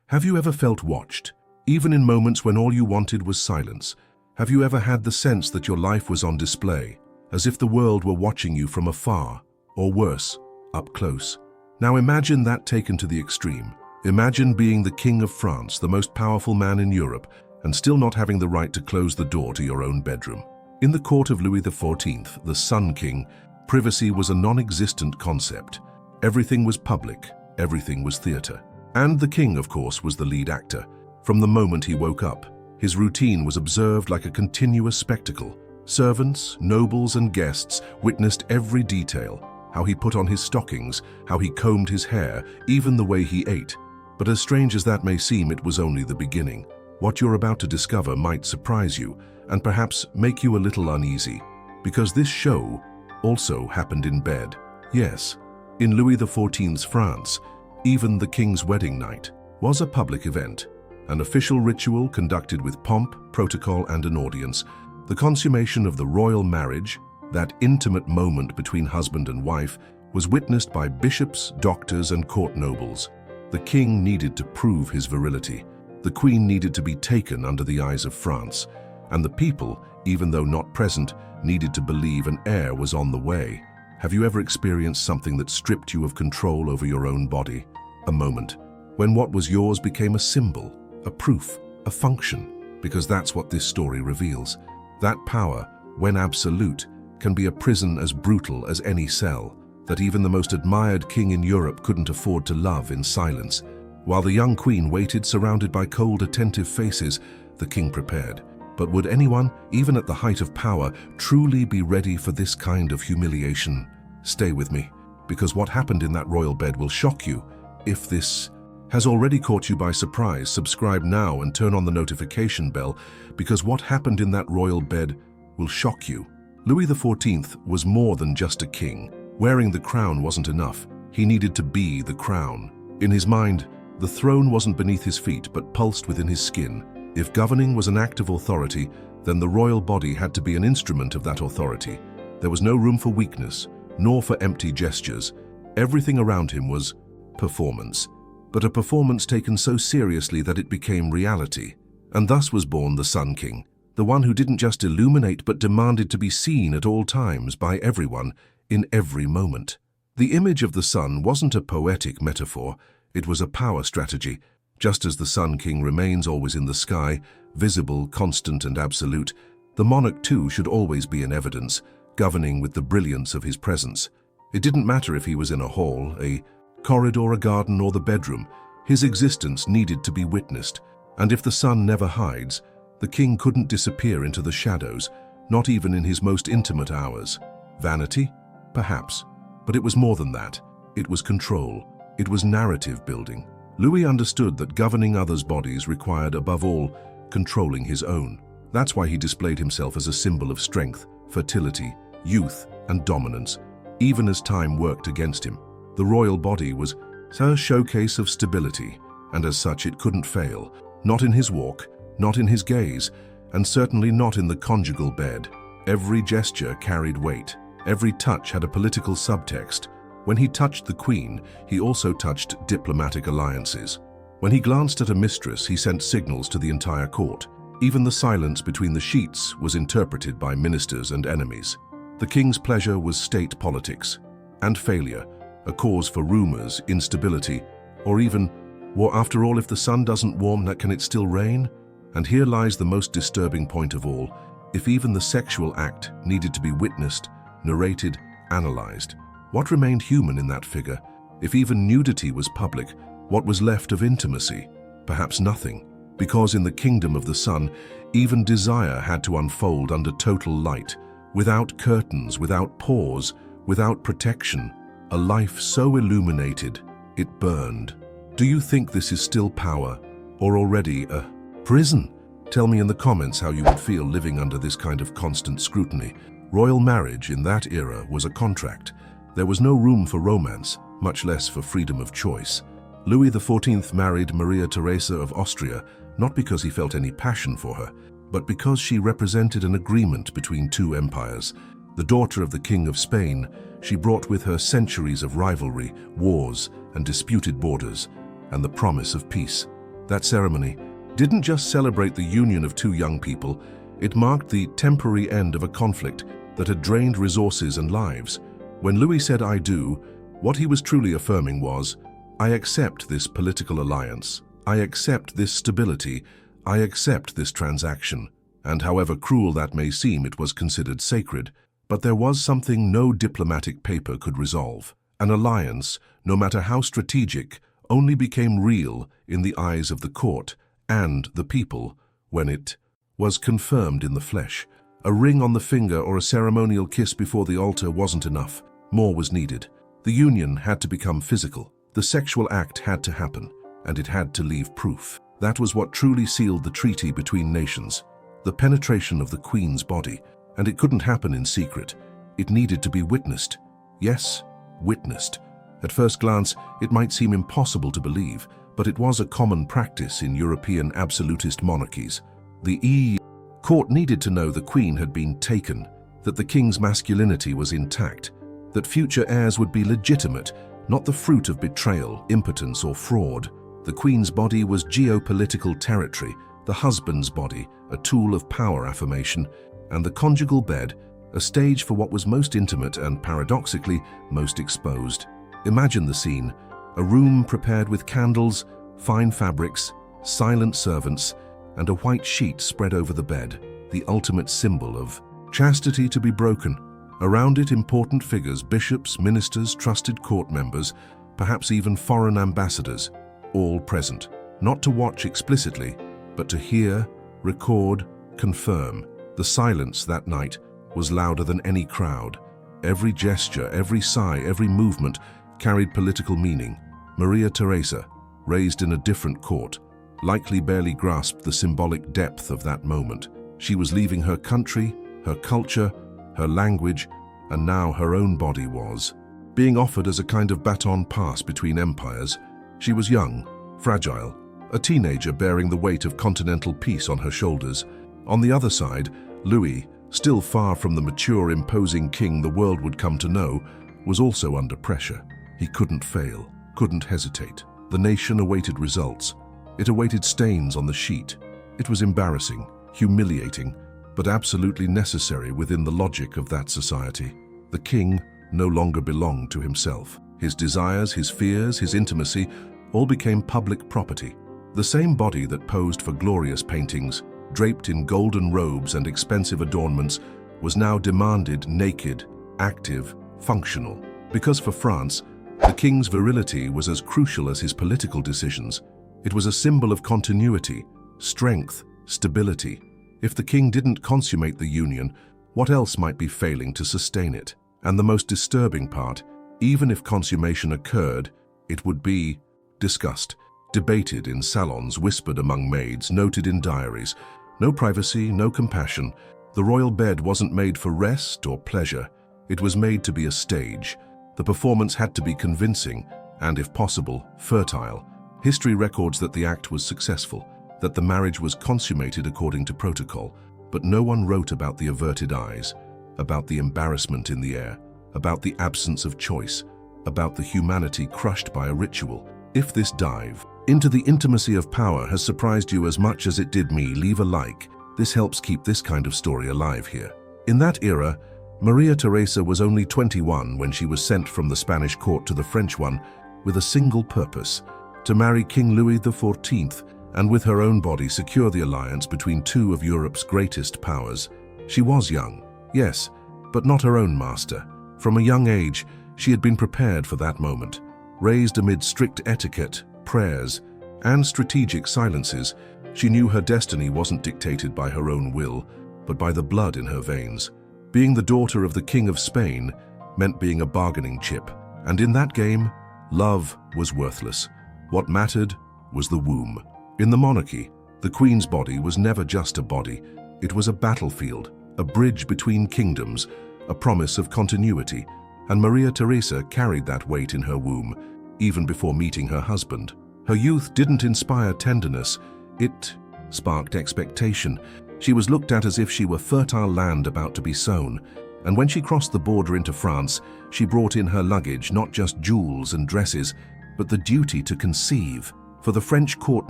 Have you ever felt watched, even in moments when all you wanted was silence? Have you ever had the sense that your life was on display, as if the world were watching you from afar, or worse, up close? Now imagine that taken to the extreme. Imagine being the King of France, the most powerful man in Europe, and still not having the right to close the door to your own bedroom. In the court of Louis XIV, the Sun King, privacy was a non-existent concept. Everything was public, everything was theatre. And the king, of course, was the lead actor. From the moment he woke up, his routine was observed like a continuous spectacle. Servants, nobles, and guests witnessed every detail: how he put on his stockings, how he combed his hair, even the way he ate. But as strange as that may seem, it was only the beginning. What you're about to discover might surprise you, and perhaps make you a little uneasy, because this show also happened in bed. Yes, in Louis XIV's France, even the king's wedding night was a public event, an official ritual conducted with pomp, protocol, and an audience. The consummation of the royal marriage, that intimate moment between husband and wife, was witnessed by bishops, doctors, and court nobles. The king needed to prove his virility. The queen needed to be taken under the eyes of France. And the people, even though not present, needed to believe an heir was on the way. Have you ever experienced something that stripped you of control over your own body? A moment when what was yours became a symbol, a proof, a function, because that's what this story reveals. That power, when absolute, can be a prison as brutal as any cell, that even the most admired king in Europe couldn't afford to love in silence. While the young queen waited surrounded by cold, attentive faces, the king prepared. But would anyone, even at the height of power, truly be ready for this kind of humiliation? Stay with me, because what happened in that royal bed will shock you. If this has already caught you by surprise, subscribe now and turn on the notification bell, because what happened in that royal bed will shock you. Louis XIV was more than just a king. Wearing the crown wasn't enough. He needed to be the crown. In his mind, the throne wasn't beneath his feet, but pulsed within his skin. If governing was an act of authority, then the royal body had to be an instrument of that authority. There was no room for weakness, nor for empty gestures. Everything around him was performance, but a performance taken so seriously that it became reality. And thus was born the Sun King, the one who didn't just illuminate but demanded to be seen at all times by everyone, in every moment. The image of the sun wasn't a poetic metaphor, it was a power strategy. Just as the Sun King remains always in the sky, visible, constant, and absolute, the monarch too should always be in evidence, governing with the brilliance of his presence. It didn't matter if he was in a hall, a corridor, a garden, or the bedroom. His existence needed to be witnessed, and if the sun never hides, the king couldn't disappear into the shadows, not even in his most intimate hours. Vanity? Perhaps. But it was more than that. It was control. It was narrative building. Louis understood that governing others' bodies required, above all, controlling his own. That's why he displayed himself as a symbol of strength, fertility, youth, and dominance, even as time worked against him. The royal body was a showcase of stability, and as such it couldn't fail, not in his walk, not in his gaze, and certainly not in the conjugal bed. Every gesture carried weight. Every touch had a political subtext. When he touched the queen, he also touched diplomatic alliances. When he glanced at a mistress, he sent signals to the entire court. Even the silence between the sheets was interpreted by ministers and enemies. The king's pleasure was state politics, and failure, a cause for rumors, instability, or even, well, after all, if the sun doesn't warm, can it still rain? And here lies the most disturbing point of all. If even the sexual act needed to be witnessed, narrated, analyzed, what remained human in that figure? If even nudity was public, what was left of intimacy? Perhaps nothing, because in the kingdom of the sun, even desire had to unfold under total light, without curtains, without pause, without protection, a life so illuminated, it burned. Do you think this is still power, or already a prison? Tell me in the comments how you would feel living under this kind of constant scrutiny. Royal marriage in that era was a contract. There was no room for romance, much less for freedom of choice. Louis XIV married Maria Theresa of Austria, not because he felt any passion for her, but because she represented an agreement between two empires. The daughter of the King of Spain, she brought with her centuries of rivalry, wars, and disputed borders, and the promise of peace. That ceremony didn't just celebrate the union of two young people, it marked the temporary end of a conflict that had drained resources and lives. When Louis said "I do," what he was truly affirming was, "I accept this political alliance. I accept this stability. I accept this transaction." And however cruel that may seem, it was considered sacred. But there was something no diplomatic paper could resolve. An alliance, no matter how strategic, only became real in the eyes of the court and the people when it was confirmed in the flesh. A ring on the finger or a ceremonial kiss before the altar wasn't enough. More was needed. The union had to become physical. The sexual act had to happen, and it had to leave proof. That was what truly sealed the treaty between nations. The penetration of the Queen's body, and it couldn't happen in secret. It needed to be witnessed. Yes, witnessed. At first glance, it might seem impossible to believe, but it was a common practice in European absolutist monarchies. The court needed to know the Queen had been taken, that the King's masculinity was intact, that future heirs would be legitimate, not the fruit of betrayal, impotence, or fraud. The Queen's body was geopolitical territory, the husband's body, a tool of power affirmation, and the conjugal bed, a stage for what was most intimate and, paradoxically, most exposed. Imagine the scene: a room prepared with candles, fine fabrics, silent servants, and a white sheet spread over the bed, the ultimate symbol of chastity to be broken. Around it, important figures, bishops, ministers, trusted court members, perhaps even foreign ambassadors, all present, not to watch explicitly, but to hear, record, confirm. The silence that night was louder than any crowd. Every gesture, every sigh, every movement carried political meaning. Maria Theresa, raised in a different court, likely barely grasped the symbolic depth of that moment. She was leaving her country, her culture, her language, and now her own body was being offered as a kind of baton pass between empires. She was young, fragile, a teenager bearing the weight of continental peace on her shoulders. On the other side, Louis, still far from the mature, imposing king the world would come to know, was also under pressure. He couldn't fail, couldn't hesitate. The nation awaited results. It awaited stains on the sheet. It was embarrassing, humiliating, but absolutely necessary within the logic of that society. The king no longer belonged to himself. His desires, his fears, his intimacy all became public property. The same body that posed for glorious paintings, draped in golden robes and expensive adornments, was now demanded naked, active, functional. Because for France, the king's virility was as crucial as his political decisions. It was a symbol of continuity, strength, stability. If the king didn't consummate the union, what else might be failing to sustain it? And the most disturbing part, even if consummation occurred, it would be discussed, debated in salons, whispered among maids, noted in diaries. No privacy, no compassion. The royal bed wasn't made for rest or pleasure. It was made to be a stage. The performance had to be convincing and, if possible, fertile. History records that the act was successful, that the marriage was consummated according to protocol, but no one wrote about the averted eyes, about the embarrassment in the air, about the absence of choice, about the humanity crushed by a ritual. If this dive into the intimacy of power has surprised you as much as it did me, leave a like. This helps keep this kind of story alive here. In that era, Maria Theresa was only 21 when she was sent from the Spanish court to the French one with a single purpose: to marry King Louis XIV and with her own body secure the alliance between two of Europe's greatest powers. She was young, yes, but not her own master. From a young age, she had been prepared for that moment. Raised amid strict etiquette, prayers, and strategic silences, she knew her destiny wasn't dictated by her own will, but by the blood in her veins. Being the daughter of the King of Spain meant being a bargaining chip, and in that game, love was worthless. What mattered was the womb. In the monarchy, the Queen's body was never just a body. It was a battlefield, a bridge between kingdoms, a promise of continuity, and Maria Theresa carried that weight in her womb, even before meeting her husband. Her youth didn't inspire tenderness, it sparked expectation. She was looked at as if she were fertile land about to be sown, and when she crossed the border into France, she brought in her luggage, not just jewels and dresses, but the duty to conceive. For the French court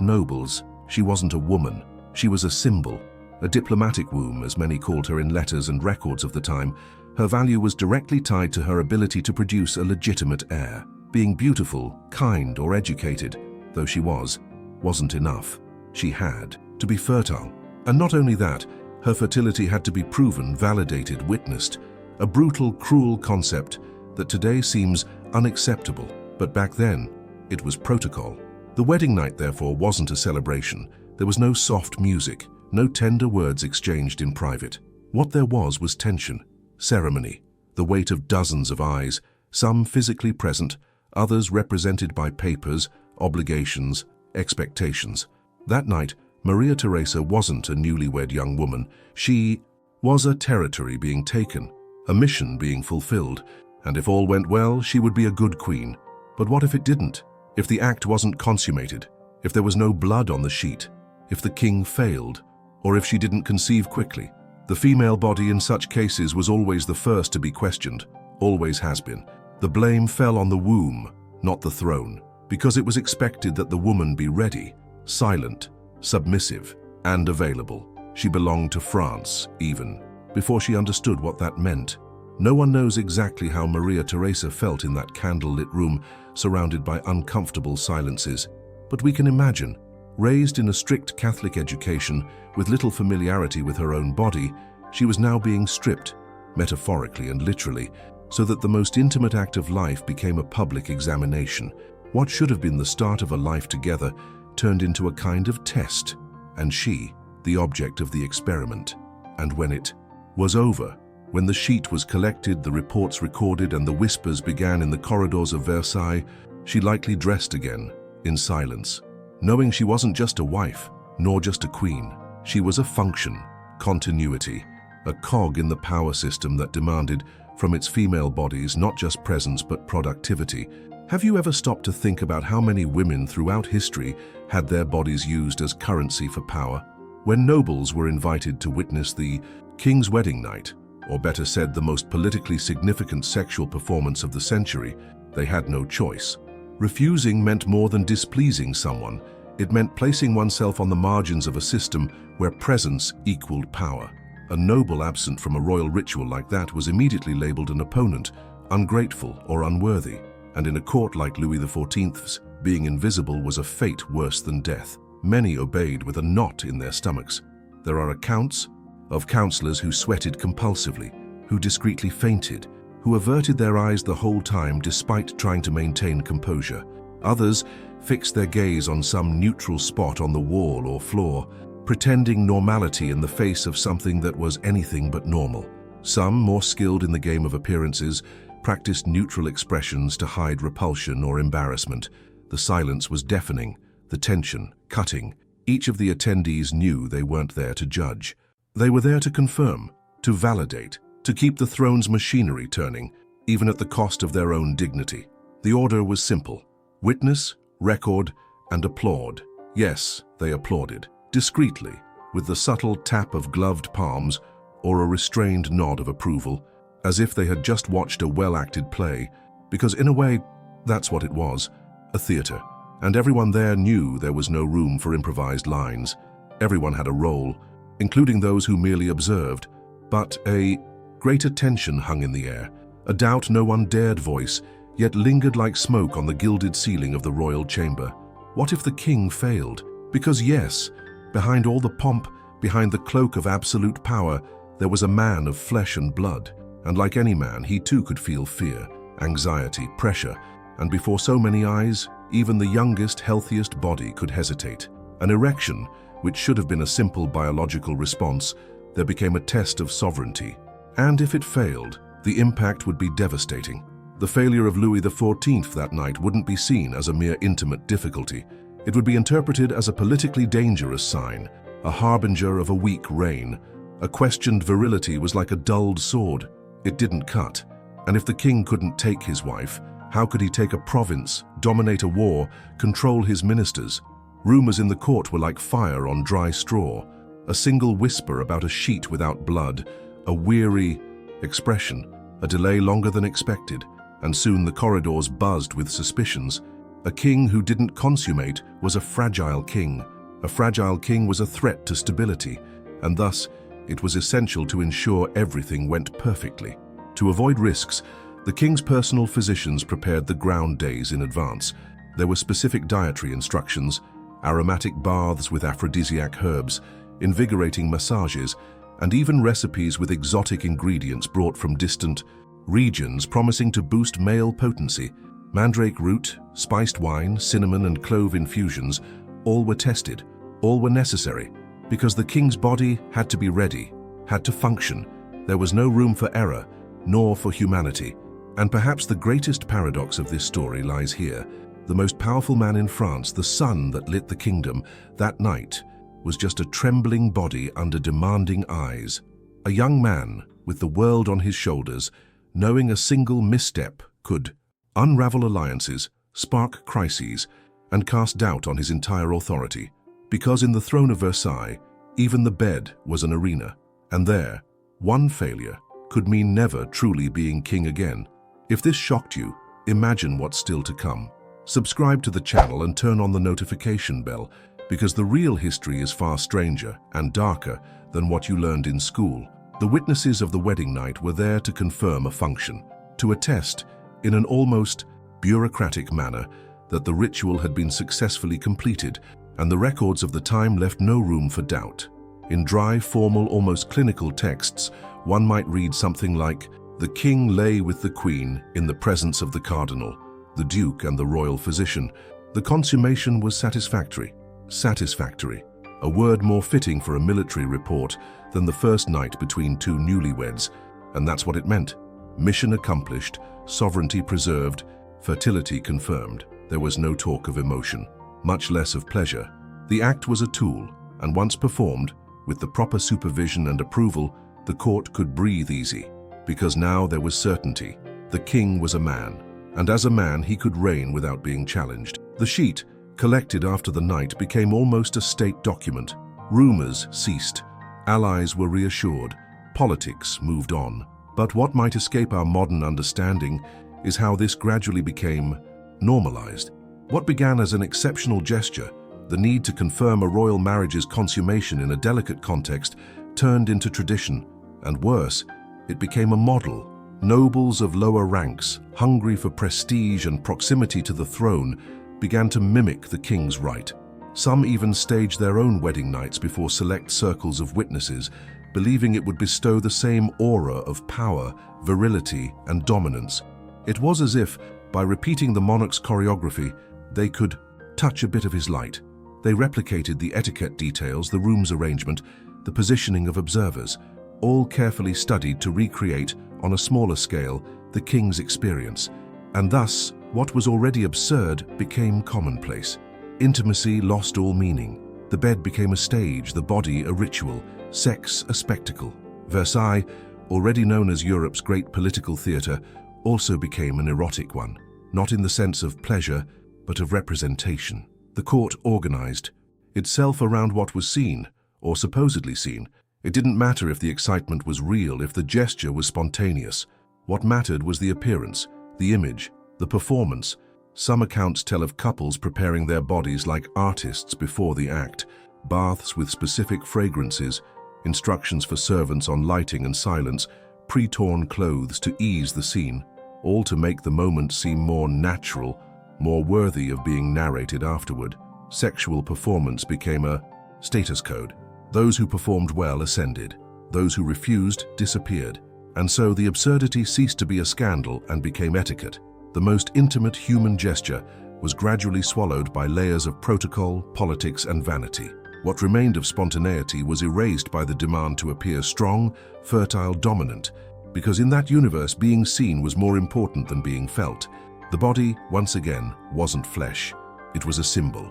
nobles, she wasn't a woman, she was a symbol, a diplomatic womb, as many called her in letters and records of the time. Her value was directly tied to her ability to produce a legitimate heir. Being beautiful, kind, or educated, though she wasn't enough. She had to be fertile. And not only that, her fertility had to be proven, validated, witnessed. A brutal, cruel concept that today seems unacceptable, but back then, it was protocol. The wedding night, therefore, wasn't a celebration. There was no soft music, no tender words exchanged in private. What there was tension, ceremony, the weight of dozens of eyes, some physically present, others represented by papers, obligations, expectations. That night, Maria Theresa wasn't a newlywed young woman. She was a territory being taken, a mission being fulfilled, and if all went well, she would be a good queen. But what if it didn't? If the act wasn't consummated? If there was no blood on the sheet? If the king failed? Or if she didn't conceive quickly? The female body in such cases was always the first to be questioned, always has been. The blame fell on the womb, not the throne, because it was expected that the woman be ready, silent, submissive, and available. She belonged to France, even, before she understood what that meant. No one knows exactly how Maria Theresa felt in that candle-lit room, surrounded by uncomfortable silences, but we can imagine. Raised in a strict Catholic education, with little familiarity with her own body, she was now being stripped, metaphorically and literally, so that the most intimate act of life became a public examination. What should have been the start of a life together turned into a kind of test, and she, the object of the experiment. And when it was over, when the sheet was collected, the reports recorded, and the whispers began in the corridors of Versailles, she lightly dressed again, in silence, knowing she wasn't just a wife, nor just a queen. She was a function, continuity, a cog in the power system that demanded from its female bodies not just presence but productivity. Have you ever stopped to think about how many women throughout history had their bodies used as currency for power? When nobles were invited to witness the king's wedding night, or better said, the most politically significant sexual performance of the century, they had no choice. Refusing meant more than displeasing someone. It meant placing oneself on the margins of a system where presence equaled power. A noble absent from a royal ritual like that was immediately labeled an opponent, ungrateful or unworthy. And in a court like Louis XIV's, being invisible was a fate worse than death. Many obeyed with a knot in their stomachs. There are accounts of counselors who sweated compulsively, who discreetly fainted, who averted their eyes the whole time despite trying to maintain composure. Others fixed their gaze on some neutral spot on the wall or floor, pretending normality in the face of something that was anything but normal. Some, more skilled in the game of appearances, practiced neutral expressions to hide repulsion or embarrassment. The silence was deafening, the tension cutting. Each of the attendees knew they weren't there to judge. They were there to confirm, to validate, to keep the throne's machinery turning, even at the cost of their own dignity. The order was simple: witness, record, and applaud. Yes, they applauded, discreetly, with the subtle tap of gloved palms or a restrained nod of approval, as if they had just watched a well-acted play, because in a way, that's what it was, a theater. And everyone there knew there was no room for improvised lines. Everyone had a role, including those who merely observed, but a greater tension hung in the air, a doubt no one dared voice, yet lingered like smoke on the gilded ceiling of the royal chamber. What if the king failed? Because yes, behind all the pomp, behind the cloak of absolute power, there was a man of flesh and blood, and like any man, he too could feel fear, anxiety, pressure, and before so many eyes, even the youngest, healthiest body could hesitate. An erection, which should have been a simple biological response, there became a test of sovereignty. And if it failed, the impact would be devastating. The failure of Louis XIV that night wouldn't be seen as a mere intimate difficulty. It would be interpreted as a politically dangerous sign, a harbinger of a weak reign. A questioned virility was like a dulled sword. It didn't cut. And if the king couldn't take his wife, how could he take a province, dominate a war, control his ministers? Rumors in the court were like fire on dry straw. A single whisper about a sheet without blood, a weary expression, a delay longer than expected, and soon the corridors buzzed with suspicions. A king who didn't consummate was a fragile king. A fragile king was a threat to stability, and thus it was essential to ensure everything went perfectly. To avoid risks, the king's personal physicians prepared the ground days in advance. There were specific dietary instructions, aromatic baths with aphrodisiac herbs, invigorating massages, and even recipes with exotic ingredients brought from distant regions promising to boost male potency. Mandrake root, spiced wine, cinnamon and clove infusions, all were tested, all were necessary, because the king's body had to be ready, had to function. There was no room for error, nor for humanity. And perhaps the greatest paradox of this story lies here. The most powerful man in France, the sun that lit the kingdom, that night, was just a trembling body under demanding eyes. A young man, with the world on his shoulders, knowing a single misstep could unravel alliances, spark crises, and cast doubt on his entire authority. Because in the throne of Versailles, even the bed was an arena, and there, one failure could mean never truly being king again. If this shocked you, imagine what's still to come. Subscribe to the channel and turn on the notification bell, because the real history is far stranger and darker than what you learned in school. The witnesses of the wedding night were there to confirm a function, to attest, in an almost bureaucratic manner, that the ritual had been successfully completed, and the records of the time left no room for doubt. In dry, formal, almost clinical texts, one might read something like, "The king lay with the queen in the presence of the cardinal, the duke and the royal physician. The consummation was satisfactory." Satisfactory, a word more fitting for a military report than the first night between two newlyweds, and that's what it meant. Mission accomplished, sovereignty preserved, fertility confirmed. There was no talk of emotion, much less of pleasure. The act was a tool, and once performed, with the proper supervision and approval, the court could breathe easy, because now there was certainty. The king was a man, and as a man he could reign without being challenged. The sheet, collected after the night, became almost a state document. Rumors ceased, allies were reassured, politics moved on. But what might escape our modern understanding is how this gradually became normalized. What began as an exceptional gesture, the need to confirm a royal marriage's consummation in a delicate context, turned into tradition, and worse, it became a model. Nobles of lower ranks, hungry for prestige and proximity to the throne, began to mimic the king's rite. Some even staged their own wedding nights before select circles of witnesses, believing it would bestow the same aura of power, virility, and dominance. It was as if, by repeating the monarch's choreography, they could touch a bit of his light. They replicated the etiquette details, the room's arrangement, the positioning of observers, all carefully studied to recreate, on a smaller scale, the king's experience. And thus, what was already absurd became commonplace. Intimacy lost all meaning. The bed became a stage, the body a ritual, sex a spectacle. Versailles, already known as Europe's great political theatre, also became an erotic one, not in the sense of pleasure, but of representation. The court organized itself around what was seen, or supposedly seen. It didn't matter if the excitement was real, if the gesture was spontaneous. What mattered was the appearance, the image, the performance. Some accounts tell of couples preparing their bodies like artists before the act, baths with specific fragrances, instructions for servants on lighting and silence, pre-torn clothes to ease the scene, all to make the moment seem more natural, more worthy of being narrated afterward. Sexual performance became a status code. Those who performed well ascended, those who refused disappeared, and so the absurdity ceased to be a scandal and became etiquette. The most intimate human gesture was gradually swallowed by layers of protocol, politics, and vanity. What remained of spontaneity was erased by the demand to appear strong, fertile, dominant, because in that universe being seen was more important than being felt. The body, once again, wasn't flesh. It was a symbol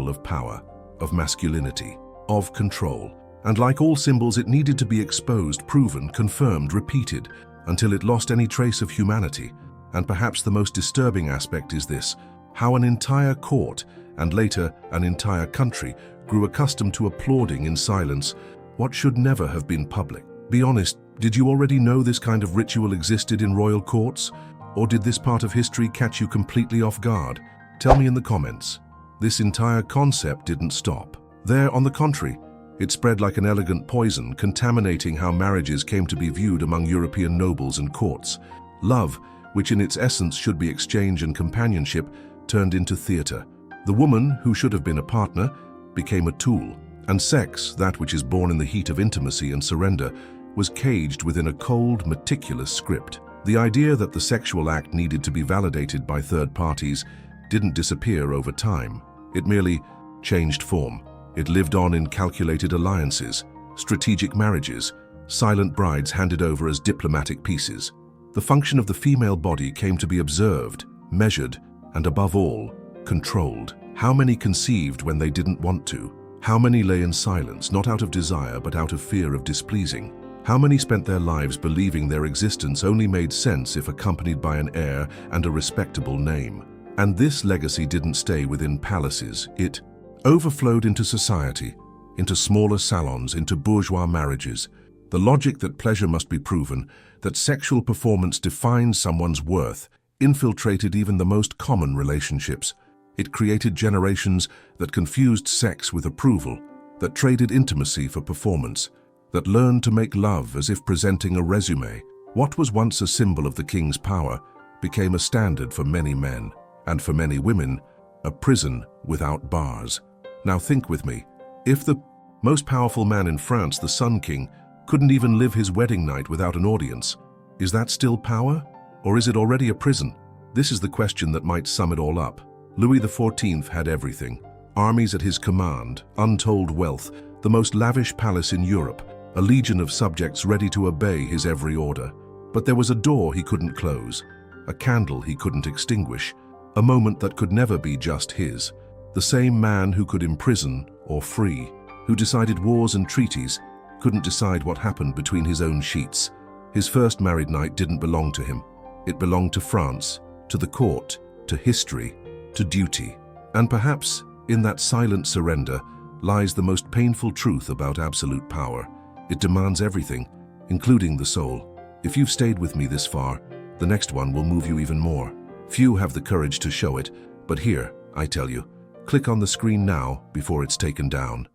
of power, of masculinity, of control. And like all symbols, it needed to be exposed, proven, confirmed, repeated, until it lost any trace of humanity. And perhaps the most disturbing aspect is this: how an entire court, and later an entire country, grew accustomed to applauding in silence what should never have been public. Be honest, did you already know this kind of ritual existed in royal courts? Or did this part of history catch you completely off guard? Tell me in the comments. This entire concept didn't stop there. On the contrary, it spread like an elegant poison, contaminating how marriages came to be viewed among European nobles and courts. Love, which in its essence should be exchange and companionship, turned into theatre. The woman, who should have been a partner, became a tool. And sex, that which is born in the heat of intimacy and surrender, was caged within a cold, meticulous script. The idea that the sexual act needed to be validated by third parties didn't disappear over time. It merely changed form. It lived on in calculated alliances, strategic marriages, silent brides handed over as diplomatic pieces. The function of the female body came to be observed, measured, and above all, controlled. How many conceived when they didn't want to? How many lay in silence, not out of desire but out of fear of displeasing? How many spent their lives believing their existence only made sense if accompanied by an heir and a respectable name? And this legacy didn't stay within palaces. It overflowed into society, into smaller salons, into bourgeois marriages. The logic that pleasure must be proven, that sexual performance defines someone's worth, infiltrated even the most common relationships. It created generations that confused sex with approval, that traded intimacy for performance, that learned to make love as if presenting a resume. What was once a symbol of the king's power became a standard for many men, and for many women, a prison without bars. Now think with me, if the most powerful man in France, the Sun King, couldn't even live his wedding night without an audience, is that still power? Or is it already a prison? This is the question that might sum it all up. Louis XIV had everything. Armies at his command, untold wealth, the most lavish palace in Europe, a legion of subjects ready to obey his every order. But there was a door he couldn't close, a candle he couldn't extinguish, a moment that could never be just his. The same man who could imprison or free, who decided wars and treaties, couldn't decide what happened between his own sheets. His first married night didn't belong to him. It belonged to France, to the court, to history, to duty. And perhaps, in that silent surrender, lies the most painful truth about absolute power. It demands everything, including the soul. If you've stayed with me this far, the next one will move you even more. Few have the courage to show it, but here, I tell you, click on the screen now before it's taken down.